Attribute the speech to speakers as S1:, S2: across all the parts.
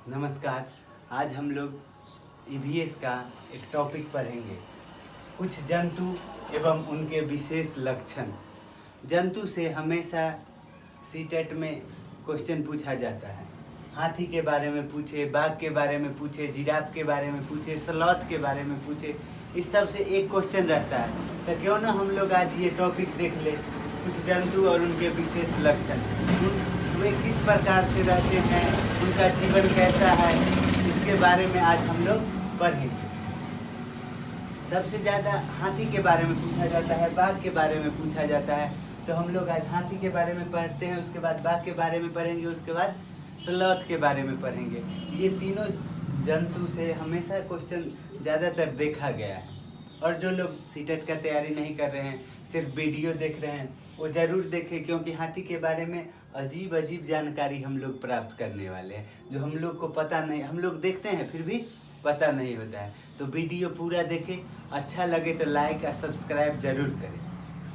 S1: नमस्कार। आज हम लोग ईवीएस का एक टॉपिक पढ़ेंगे, कुछ जंतु एवं उनके विशेष लक्षण। जंतु से हमेशा सीटेट में क्वेश्चन पूछा जाता है। हाथी के बारे में पूछे, बाघ के बारे में पूछे, जिराफ के बारे में पूछे, स्लॉथ के बारे में पूछे, इस सब से एक क्वेश्चन रहता है। तो क्यों ना हम लोग आज ये टॉपिक देख ले, कुछ जंतु और उनके विशेष लक्षण। वे किस प्रकार से रहते हैं, उनका जीवन कैसा है, इसके बारे में आज हम लोग पढ़ेंगे। सबसे ज़्यादा हाथी के बारे में पूछा जाता है, बाघ के बारे में पूछा जाता है। तो हम लोग आज हाथी के बारे में पढ़ते हैं, उसके बाद बाघ के बारे में पढ़ेंगे, उसके बाद स्लॉथ के बारे में पढ़ेंगे। ये तीनों जंतु से हमेशा क्वेश्चन ज़्यादातर देखा गया है। और जो लोग सीटेट का तैयारी नहीं कर रहे हैं, सिर्फ वीडियो देख रहे हैं, वो ज़रूर देखें, क्योंकि हाथी के बारे में अजीब अजीब जानकारी हम लोग प्राप्त करने वाले हैं, जो हम लोग को पता नहीं। हम लोग देखते हैं फिर भी पता नहीं होता है। तो वीडियो पूरा देखें, अच्छा लगे तो लाइक और सब्सक्राइब ज़रूर करें।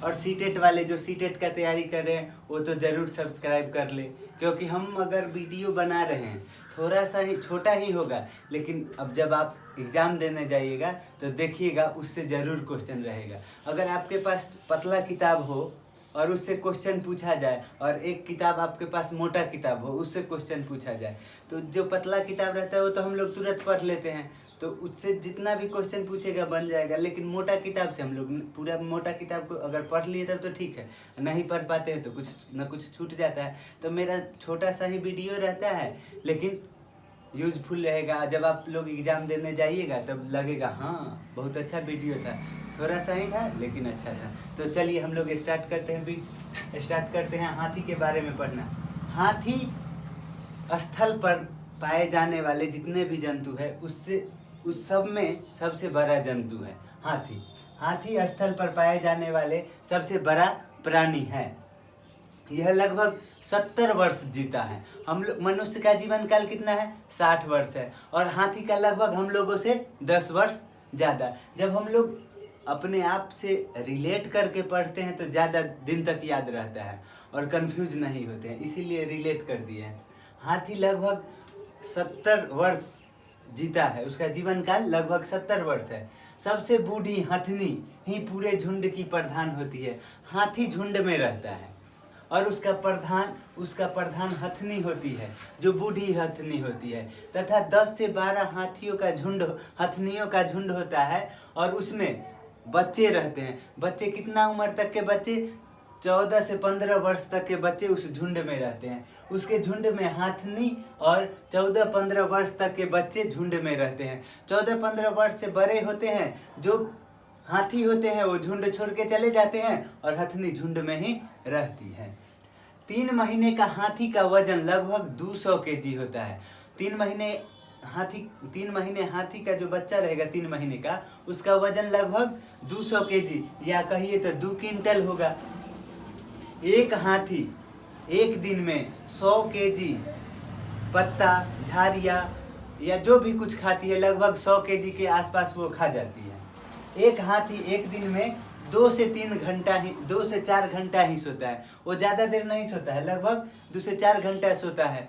S1: और सीटेट वाले जो सीटेट का तैयारी कर रहे हैं वो तो ज़रूर सब्सक्राइब कर ले, क्योंकि हम अगर वीडियो बना रहे हैं थोड़ा सा ही छोटा ही होगा, लेकिन अब जब आप एग्ज़ाम देने जाइएगा तो देखिएगा उससे ज़रूर क्वेश्चन रहेगा। अगर आपके पास पतला किताब हो और उससे क्वेश्चन पूछा जाए, और एक किताब आपके पास मोटा किताब हो उससे क्वेश्चन पूछा जाए, तो जो पतला किताब रहता है वो तो हम लोग तुरंत पढ़ लेते हैं, तो उससे जितना भी क्वेश्चन पूछेगा बन जाएगा। लेकिन मोटा किताब से हम लोग पूरा मोटा किताब को अगर पढ़ लिए तब तो ठीक है, नहीं पढ़ पाते हैं तो कुछ न कुछ छूट जाता है। तो मेरा छोटा सा ही वीडियो रहता है, लेकिन यूजफुल रहेगा। जब आप लोग एग्ज़ाम देने जाइएगा तब लगेगा हाँ बहुत अच्छा वीडियो था, थोड़ा सा ही था लेकिन अच्छा था। तो चलिए हम लोग स्टार्ट करते हैं हाथी के बारे में पढ़ना। हाथी स्थल पर पाए जाने वाले जितने भी जंतु है उससे उस सब में सबसे बड़ा जंतु है हाथी। हाथी स्थल पर पाए जाने वाले सबसे बड़ा प्राणी है। यह लगभग 70 वर्ष जीता है। हम लोग मनुष्य का जीवन काल कितना है? 60 वर्ष है, और हाथी का लगभग हम लोगों से 10 वर्ष ज़्यादा। जब हम लोग अपने आप से रिलेट करके पढ़ते हैं तो ज़्यादा दिन तक याद रहता है और कंफ्यूज नहीं होते हैं, इसीलिए रिलेट कर दिए हैं। हाथी लगभग 70 वर्ष जीता है, उसका जीवन काल लगभग 70 वर्ष है। सबसे बूढ़ी हथनी ही पूरे झुंड की प्रधान होती है। हाथी झुंड में रहता है और उसका प्रधान हथनी होती है, जो बूढ़ी हथनी होती है, तथा 10 से 12 हथनियों का झुंड होता है, और उसमें बच्चे रहते हैं। बच्चे कितना उम्र तक के बच्चे? 14 से 15 वर्ष तक के बच्चे उस झुंड में रहते हैं। उसके झुंड में हथनी और 14-15 वर्ष तक के बच्चे झुंड में रहते हैं। 14-15 वर्ष से बड़े होते हैं जो हाथी होते हैं, वो झुंड छोड़ के चले जाते हैं और हथनी झुंड में ही रहती है। 3 महीने का हाथी का वजन लगभग 200 केजी होता है। 3 महीने हाथी का जो बच्चा रहेगा 3 महीने का, उसका वजन लगभग 200 केजी या कहिए तो 2 क्विंटल होगा। एक हाथी एक दिन में 100 केजी पत्ता, झाड़ियाँ या जो भी कुछ खाती है, लगभग 100 केजी के आसपास वो खा जाती है। एक हाथी एक दिन में 2 से 4 घंटा ही सोता है। वो ज़्यादा देर नहीं सोता है, लगभग 2 से 4 घंटा सोता है।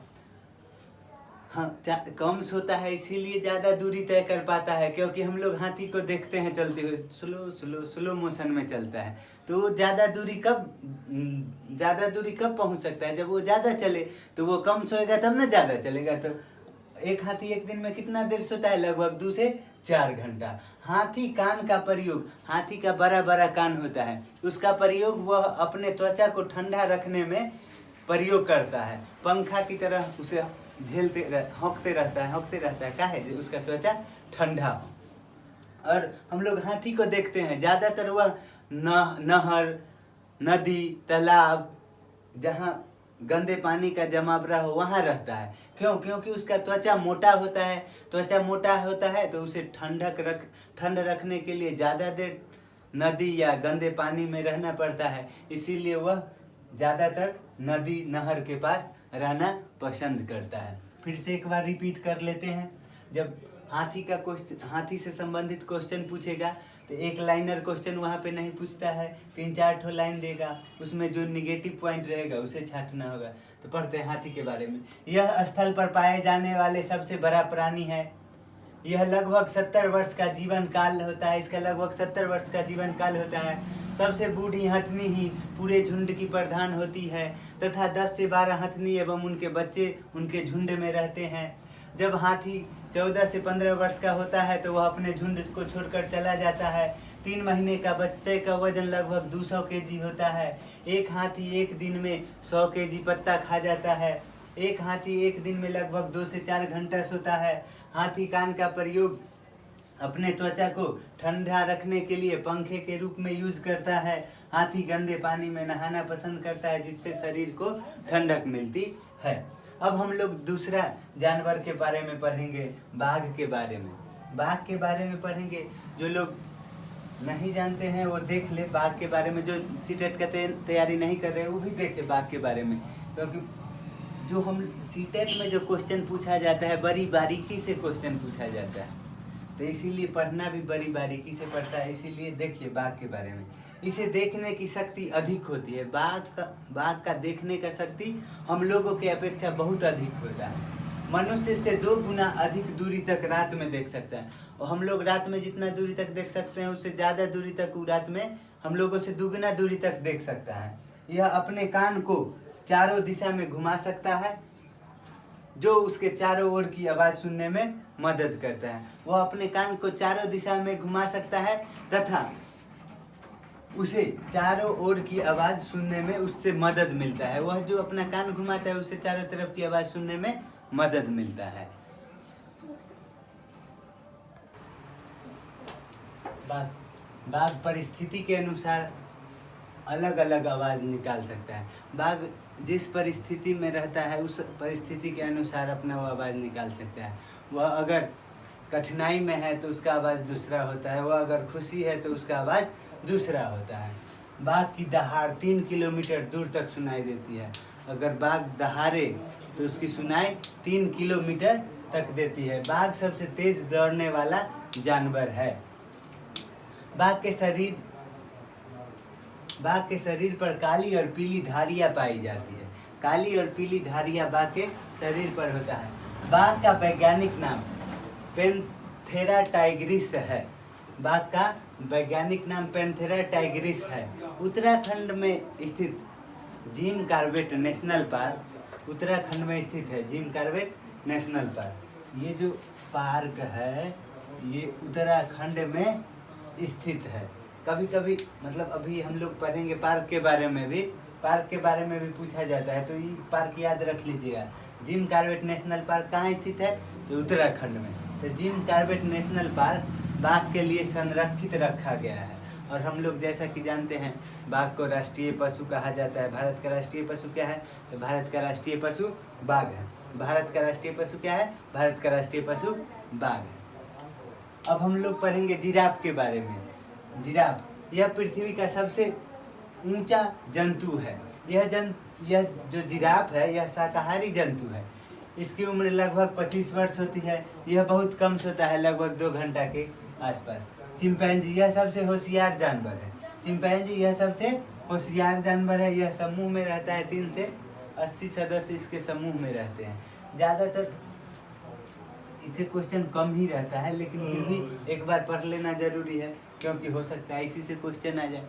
S1: हाँ, कम सोता है इसीलिए ज़्यादा दूरी तय कर पाता है, क्योंकि हम लोग हाथी को देखते हैं चलते हुए स्लो मोशन में चलता है। तो वो ज़्यादा दूरी कब पहुंच सकता है? जब वो ज़्यादा चले। तो वो कम सोएगा तब ना ज़्यादा चलेगा। तो एक हाथी एक दिन में कितना देर सोता है? लगभग 2 से 4 घंटा। हाथी का बड़ा बड़ा कान होता है, उसका प्रयोग वह अपने त्वचा को ठंडा रखने में प्रयोग करता है। पंखा की तरह उसे हौंकते रहता है काहे? उसका त्वचा ठंडा हो। और हम लोग हाथी को देखते हैं ज़्यादातर वह नहर, नदी, तालाब, जहाँ गंदे पानी का जमावड़ा हो वहाँ रहता है। क्यों? क्योंकि उसका त्वचा मोटा होता है तो उसे ठंड रखने के लिए ज़्यादा देर नदी या गंदे पानी में रहना पड़ता है, इसीलिए वह ज़्यादातर नदी नहर के पास रहना पसंद करता है। फिर से एक बार रिपीट कर लेते हैं। जब हाथी से संबंधित क्वेश्चन पूछेगा तो एक लाइनर क्वेश्चन वहाँ पे नहीं पूछता है, 3-4 ठो लाइन देगा, उसमें जो निगेटिव पॉइंट रहेगा उसे छांटना होगा। तो पढ़ते हैं हाथी के बारे में। यह स्थल पर पाए जाने वाले सबसे बड़ा प्राणी है। यह लगभग 70 वर्ष का जीवन काल होता है, इसका लगभग 70 वर्ष का जीवन काल होता है। सबसे बूढ़ी हथनी ही पूरे झुंड की प्रधान होती है तथा 10 से 12 हथनी एवं उनके बच्चे उनके झुंड में रहते हैं। जब हाथी 14 से 15 वर्ष का होता है तो वह अपने झुंड को छोड़कर चला जाता है। 3 महीने का बच्चे का वजन लगभग 200 केजी होता है। एक हाथी एक दिन में 100 केजी पत्ता खा जाता है। एक हाथी एक दिन में लगभग 2 से 4 घंटा सोता है। हाथी कान का प्रयोग अपने त्वचा को ठंडा रखने के लिए पंखे के रूप में यूज करता है। हाथी गंदे पानी में नहाना पसंद करता है जिससे शरीर को ठंडक मिलती है। अब हम लोग दूसरा जानवर के बारे में पढ़ेंगे, बाघ के बारे में। बाघ के बारे में पढ़ेंगे, जो लोग नहीं जानते हैं वो देख ले बाघ के बारे में, जो सीटेट का तैयारी नहीं कर रहे वो भी देखे बाघ के बारे में, क्योंकि जो हम सीटेट में जो क्वेश्चन पूछा जाता है बड़ी बारीकी से क्वेश्चन पूछा जाता है, तो इसीलिए पढ़ना भी बड़ी बारीकी से पड़ता है। इसीलिए देखिए बाघ के बारे में, इसे देखने की शक्ति अधिक होती है। बाघ का देखने का शक्ति हम लोगों के अपेक्षा बहुत अधिक होता है। मनुष्य से 2 गुना अधिक दूरी तक रात में देख सकता है, और हम लोग रात में जितना दूरी तक देख सकते हैं उससे ज़्यादा दूरी तक रात में हम लोगों से 2 गुना दूरी तक देख सकता है। यह अपने कान को चारों दिशा में घुमा सकता है, जो उसके चारों ओर की आवाज़ सुनने में मदद करता है। वह अपने कान को चारों दिशा में घुमा सकता है तथा उसे चारों ओर की आवाज़ सुनने में उससे मदद मिलता है। वह जो अपना कान घुमाता है उससे चारों तरफ की आवाज़ सुनने में मदद मिलता है। बाघ परिस्थिति के अनुसार अलग अलग आवाज़ निकाल सकता है। बाघ जिस परिस्थिति में रहता है उस परिस्थिति के अनुसार अपना वो आवाज़ निकाल सकता है। वह अगर कठिनाई में है तो उसका आवाज़ दूसरा होता है, वह अगर खुशी है तो उसका आवाज़ दूसरा होता है। बाघ की दहाड़ 3 किलोमीटर दूर तक सुनाई देती है। अगर बाघ दहाड़े तो उसकी सुनाई 3 किलोमीटर तक देती है। बाघ सबसे तेज दौड़ने वाला जानवर है। बाघ के शरीर पर काली और पीली धारियाँ पाई जाती है। काली और पीली धारियाँ बाघ के शरीर पर होता है। बाघ का वैज्ञानिक नाम पैंथेरा टाइग्रिस है। बाघ का वैज्ञानिक नाम पैंथेरा टाइग्रिस है। उत्तराखंड में स्थित Jim Corbett national park Uttarakhand में स्थित है। जिम कॉर्बेट नेशनल पार्क, ये जो पार्क है ये उत्तराखंड में स्थित है। कभी कभी मतलब अभी हम लोग पढ़ेंगे पार्क के बारे में भी पूछा जाता है, तो ये पार्क याद रख लीजिएगा। जिम कॉर्बेट नेशनल पार्क कहाँ स्थित है? तो उत्तराखंड में। तो जिम कॉर्बेट नेशनल पार्क बाघ के लिए संरक्षित रखा गया है। और हम लोग जैसा कि जानते हैं बाघ को राष्ट्रीय पशु कहा जाता है। भारत का राष्ट्रीय पशु क्या है? तो भारत का राष्ट्रीय पशु बाघ है। भारत का राष्ट्रीय पशु क्या है? भारत का राष्ट्रीय पशु बाघ है। अब हम लोग पढ़ेंगे जिराफ के बारे में। जिराफ यह पृथ्वी का सबसे ऊंचा जंतु है। यह जो जिराफ है यह शाकाहारी जंतु है। इसकी उम्र लगभग 25 वर्ष होती है। यह बहुत कम सोता है, लगभग 2 घंटा के आसपास। चिंपैंजी यह सबसे होशियार जानवर है। चिंपैंजी यह सबसे होशियार जानवर है। यह समूह में रहता है। 3 से 80 सदस्य इसके समूह में रहते हैं। ज़्यादातर इसे क्वेश्चन कम ही रहता है, लेकिन फिर भी एक बार पढ़ लेना जरूरी है, क्योंकि हो सकता है इसी से क्वेश्चन आ जाए।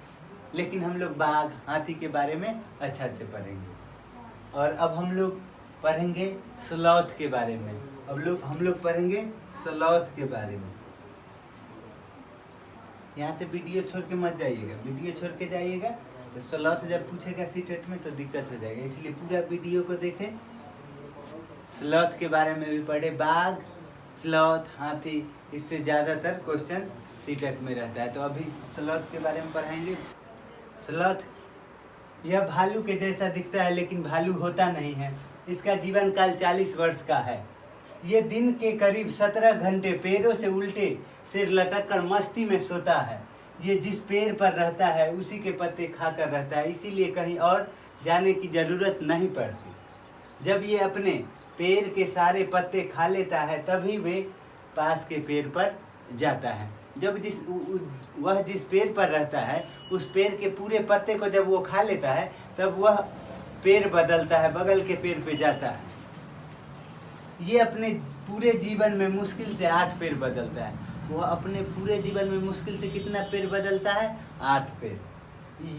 S1: लेकिन हम लोग बाघ हाथी के बारे में अच्छा से पढ़ेंगे। और अब हम लोग पढ़ेंगे स्लॉथ के बारे में। हम लोग पढ़ेंगे स्लॉथ के बारे में। यहाँ से वीडियो छोड़ के मत जाइएगा। वीडियो छोड़ के जाइएगा तो स्लॉथ जब पूछेगा सीटेट में तो दिक्कत हो जाएगा, इसलिए पूरा वीडियो को देखें। स्लॉथ के बारे में भी पढ़े। बाघ, स्लॉथ, हाथी, इससे ज़्यादातर क्वेश्चन सीटेट में रहता है। तो अभी स्लॉथ के बारे में पढ़ाएंगे। स्लॉथ यह भालू के जैसा दिखता है, लेकिन भालू होता नहीं है। इसका जीवन काल 40 वर्ष का है। ये दिन के करीब 17 घंटे पैरों से उल्टे सिर लटक कर मस्ती में सोता है। ये जिस पेड़ पर रहता है उसी के पत्ते खाकर रहता है, इसीलिए कहीं और जाने की ज़रूरत नहीं पड़ती। जब ये अपने पेड़ के सारे पत्ते खा लेता है तभी वे पास के पेड़ पर जाता है। जब वह जिस पेड़ पर रहता है उस पेड़ के पूरे पत्ते को जब वो खा लेता है तब वह पेड़ बदलता है, बगल के पेड़ पे जाता है। ये अपने पूरे जीवन में मुश्किल से 8 पेड़ बदलता है। वह अपने पूरे जीवन में मुश्किल से कितना पेड़ बदलता है? 8 पेड़।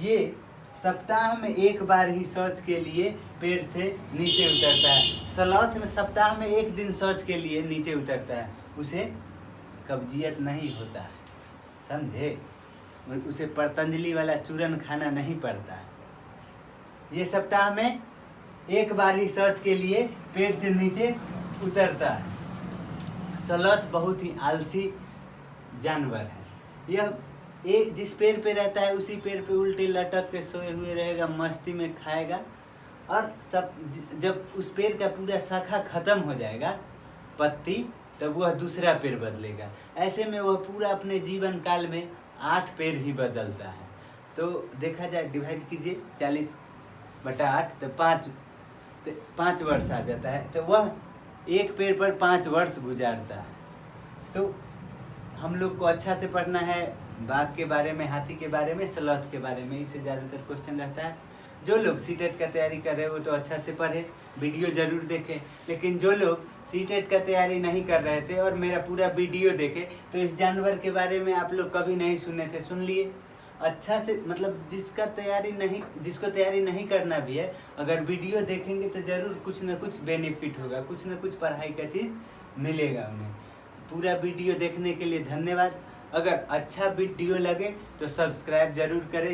S1: ये सप्ताह में एक बार ही शौच के लिए पेड़ से नीचे उतरता है। स्लॉथ में सप्ताह में एक दिन शौच के लिए नीचे उतरता है, उसे कब्जियत नहीं होता है, समझे? उसे पतंजलि वाला चूरन खाना नहीं पड़ता है। ये सप्ताह में एक बार ही शौच के लिए पेड़ से नीचे उतरता है। स्लॉथ बहुत ही आलसी जानवर है। यह एक जिस पेड़ पे रहता है उसी पेड़ पे उल्टे लटक के सोए हुए रहेगा, मस्ती में खाएगा, और सब जब उस पेड़ का पूरा शाखा खत्म हो जाएगा, पत्ती, तब वह दूसरा पेड़ बदलेगा। ऐसे में वह पूरा अपने जीवन काल में 8 पेड़ ही बदलता है। तो देखा जाए, डिवाइड कीजिए 40/8, तो 5 वर्ष आ जाता है। तो वह एक पेड़ पर 5 वर्ष गुजारता है। तो हम लोग को अच्छा से पढ़ना है बाघ के बारे में, हाथी के बारे में, स्लॉथ के बारे में। इससे ज़्यादातर क्वेश्चन रहता है। जो लोग सीटेट का तैयारी कर रहे हो तो अच्छा से पढ़े, वीडियो ज़रूर देखें। लेकिन जो लोग सीटेट का तैयारी नहीं कर रहे थे और मेरा पूरा वीडियो देखे, तो इस जानवर के बारे में आप लोग कभी नहीं सुने थे, सुन लिए। अच्छा से, मतलब जिसको तैयारी नहीं करना भी है, अगर वीडियो देखेंगे तो ज़रूर कुछ ना कुछ बेनिफिट होगा, कुछ ना कुछ पढ़ाई का चीज़ मिलेगा उन्हें। पूरा वीडियो देखने के लिए धन्यवाद। अगर अच्छा वीडियो लगे तो सब्सक्राइब जरूर करें।